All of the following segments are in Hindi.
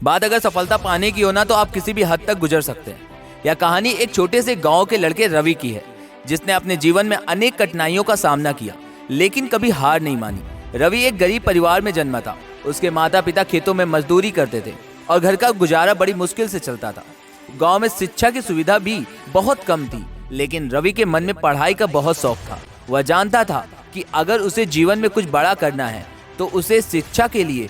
बात अगर सफलता पाने की हो ना तो आप किसी भी हद तक गुजर सकते हैं। यह कहानी एक छोटे से गांव के लड़के रवि की है, जिसने अपने जीवन में अनेक कठिनाइयों का सामना किया लेकिन कभी हार नहीं मानी। रवि एक गरीब परिवार में जन्मा था। उसके माता पिता खेतों में मजदूरी करते थे और घर का गुजारा बड़ी मुश्किल से चलता था। गांव में शिक्षा की सुविधा भी बहुत कम थी, लेकिन रवि के मन में पढ़ाई का बहुत शौक था। वह जानता था कि अगर उसे जीवन में कुछ बड़ा करना है तो उसे शिक्षा के लिए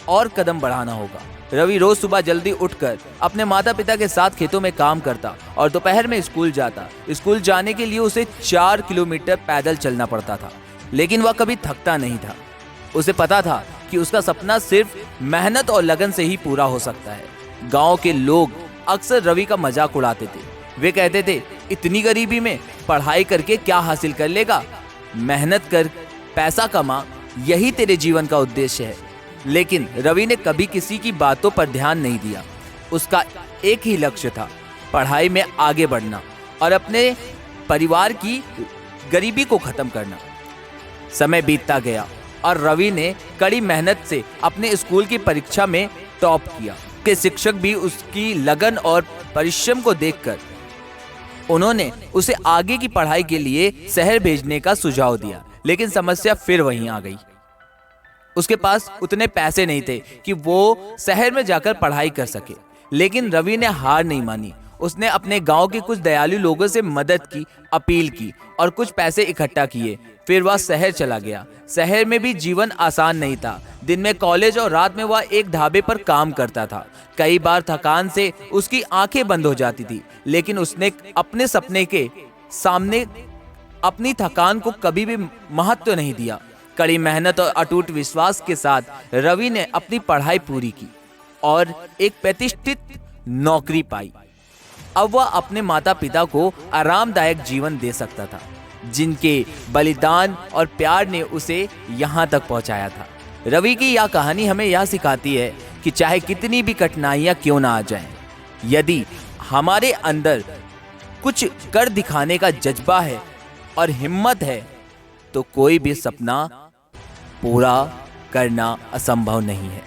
और कदम बढ़ाना होगा। रवि रोज सुबह जल्दी उठकर अपने माता पिता के साथ खेतों में काम करता और दोपहर में स्कूल जाता। स्कूल जाने के लिए उसे 4 किलोमीटर पैदल चलना पड़ता था, लेकिन वह कभी थकता नहीं था। उसे पता था कि उसका सपना सिर्फ मेहनत और लगन से ही पूरा हो सकता है। गांव के लोग अक्सर रवि का मजाक उड़ाते थे। वे कहते थे, इतनी गरीबी में पढ़ाई करके क्या हासिल कर लेगा? मेहनत कर, पैसा कमा, यही तेरे जीवन का उद्देश्य है। लेकिन रवि ने कभी किसी की बातों पर ध्यान नहीं दिया। उसका एक ही लक्ष्य था, पढ़ाई में आगे बढ़ना और अपने परिवार की गरीबी को खत्म करना। समय बीतता गया और रवि ने कड़ी मेहनत से अपने स्कूल की परीक्षा में टॉप किया। के शिक्षक भी उसकी लगन और परिश्रम को देखकर उन्होंने उसे आगे की पढ़ाई के लिए शहर भेजने का सुझाव दिया। लेकिन समस्या फिर वहीं आ गई। उसके पास उतने पैसे नहीं थे कि वो शहर में जाकर पढ़ाई कर सके। लेकिन रवि ने हार नहीं मानी। उसने अपने गांव के कुछ दयालु लोगों से मदद की, अपील की और कुछ पैसे इकट्ठा किए। फिर वह शहर चला गया। शहर में भी जीवन आसान नहीं था। दिन में कॉलेज और रात में वह एक ढाबे पर काम करता था। कई बार थकान से उसकी आंखें बंद हो जाती थी, लेकिन उसने अपने सपने के सामने अपनी थकान को कभी भी महत्व नहीं दिया। कड़ी मेहनत और अटूट विश्वास के साथ रवि ने अपनी पढ़ाई पूरी की और एक प्रतिष्ठित नौकरी पाई। अब वह अपने माता पिता को आरामदायक जीवन दे सकता था, जिनके बलिदान और प्यार ने उसे यहाँ तक पहुँचाया था। रवि की यह कहानी हमें यह सिखाती है कि चाहे कितनी भी कठिनाइयाँ क्यों ना आ जाएं, यदि हमारे अंदर कुछ कर दिखाने का जज्बा है और हिम्मत है तो कोई भी सपना पूरा करना असंभव नहीं है।